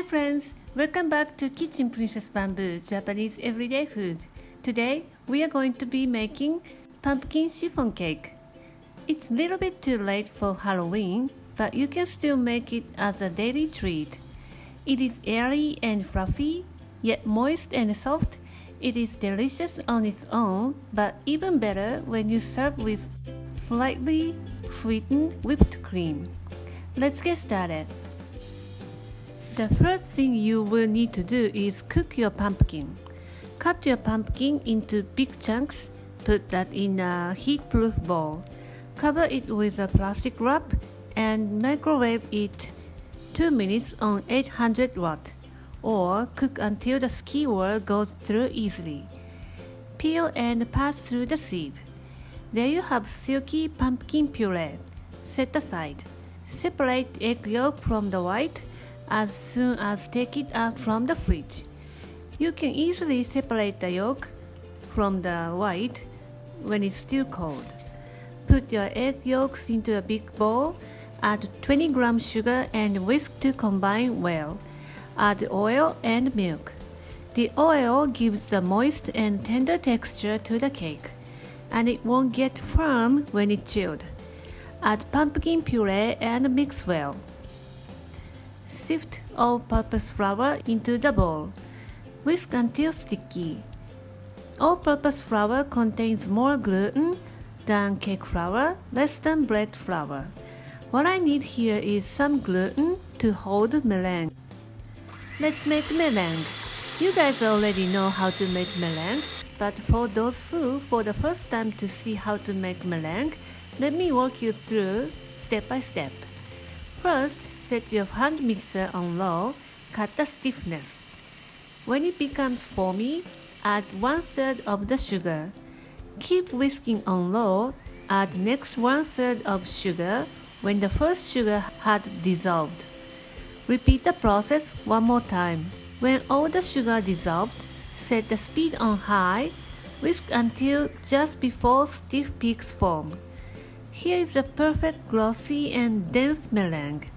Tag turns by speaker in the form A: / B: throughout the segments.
A: Hi friends, welcome back to Kitchen Princess Bamboo, Japanese everyday food. Today we are going to be making pumpkin chiffon cake. It's a little bit too late for Halloween, but you can still make it as a daily treat. It is airy and fluffy, yet moist and soft. It is delicious on its own, but even better when you serve with slightly sweetened whipped cream. Let's get started. The first thing you will need to do is cook your pumpkin. Cut your pumpkin into big chunks, put that in a heat-proof bowl. Cover it with a plastic wrap and microwave it 2 minutes on 800 watt, or cook until the skewer goes through easily. Peel and pass through the sieve. There you have silky pumpkin puree. Set aside. Separate egg yolk from the white as soon as take it out from the fridge. You can easily separate the yolk from the white when it's still cold. Put your egg yolks into a big bowl, add 20 grams sugar and whisk to combine well. Add oil and milk. The oil gives a moist and tender texture to the cake, and it won't get firm when it's chilled. Add pumpkin puree and mix well. Sift all-purpose flour into the bowl. Whisk until sticky. All-purpose flour contains more gluten than cake flour, less than bread flour. What I need here is some gluten to hold meringue. Let's make meringue. You guys already know how to make meringue, but for those who for the first time to see how to make meringue, let me walk you through step by step. First, set your hand mixer on low, cut the stiffness. When it becomes foamy, add 1/3 of the sugar. Keep whisking on low, add next 1/3 of sugar when the first sugar had dissolved. Repeat the process one more time. When all the sugar dissolved, set the speed on high, whisk until just before stiff peaks form. Here is a perfect glossy and dense meringue.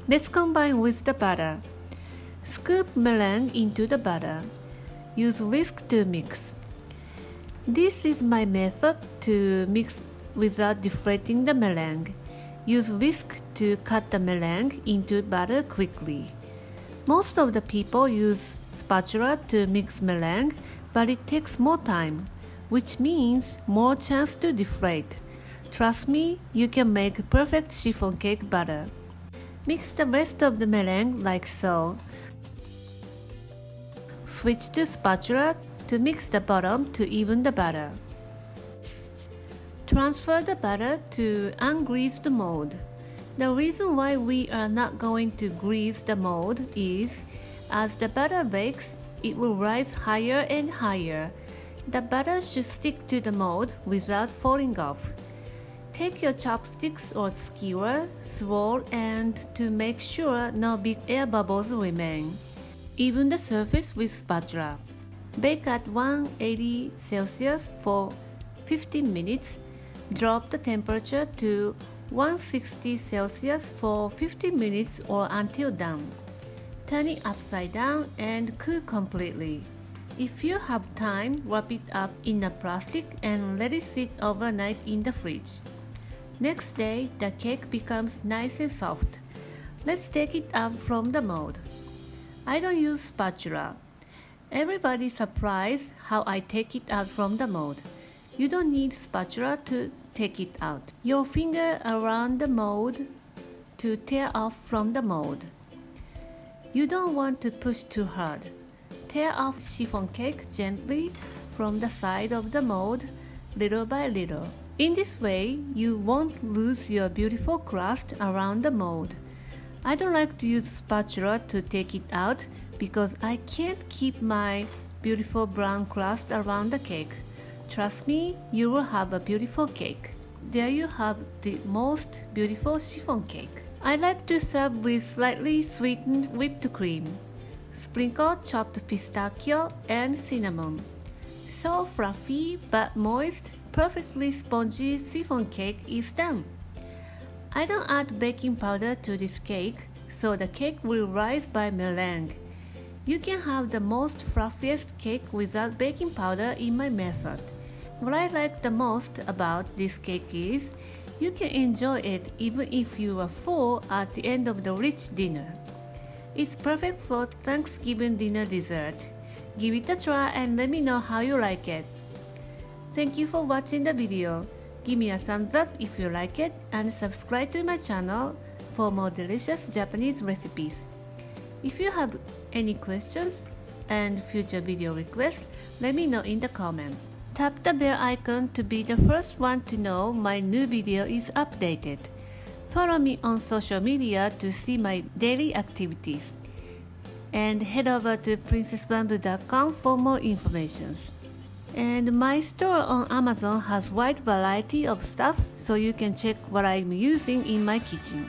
A: Let's combine with the butter. Scoop meringue into the butter. Use whisk to mix. This is my method to mix without deflating the meringue. Use whisk to cut the meringue into butter quickly. Most of the people use spatula to mix meringue, but it takes more time, which means more chance to deflate. Trust me, you can make perfect chiffon cake batter. Mix the rest of the meringue like so. Switch to spatula to mix the bottom to even the batter. Transfer the batter to ungreased mold. The reason why we are not going to grease the mold is, as the batter bakes, it will rise higher and higher. The batter should stick to the mold without falling off. Take your chopsticks or skewer, swirl and to make sure no big air bubbles remain. Even the surface with spatula. Bake at 180 Celsius for 15 minutes. Drop the temperature to 160 Celsius for 15 minutes or until done. Turn it upside down and cool completely. If you have time, wrap it up in a plastic and let it sit overnight in the fridge. Next day, the cake becomes nice and soft. Let's take it out from the mold. I don't use spatula. Everybody's surprised how I take it out from the mold. You don't need spatula to take it out. Your finger around the mold to tear off from the mold. You don't want to push too hard. Tear off chiffon cake gently from the side of the mold, little by little. In this way, you won't lose your beautiful crust around the mold. I don't like to use spatula to take it out because I can't keep my beautiful brown crust around the cake. Trust me, you will have a beautiful cake. There you have the most beautiful chiffon cake. I like to serve with slightly sweetened whipped cream. Sprinkle chopped pistachio and cinnamon. So fluffy but moist, perfectly spongy chiffon cake is done. I don't add baking powder to this cake, so the cake will rise by meringue. You can have the most fluffiest cake without baking powder in my method. What I like the most about this cake is you can enjoy it even if you are full at the end of the rich dinner. It's perfect for Thanksgiving dinner dessert. Give it a try and let me know how you like it. Thank you for watching the video. Give me a thumbs up if you like it and subscribe to my channel for more delicious Japanese recipes. If you have any questions and future video requests, let me know in the comment. Tap the bell icon to be the first one to know my new video is updated. Follow me on social media to see my daily activities. And head over to princessbamboo.com for more information. And my store on Amazon has wide variety of stuff, so you can check what I'm using in my kitchen.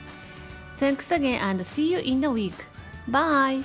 A: Thanks again and see you in a week. Bye!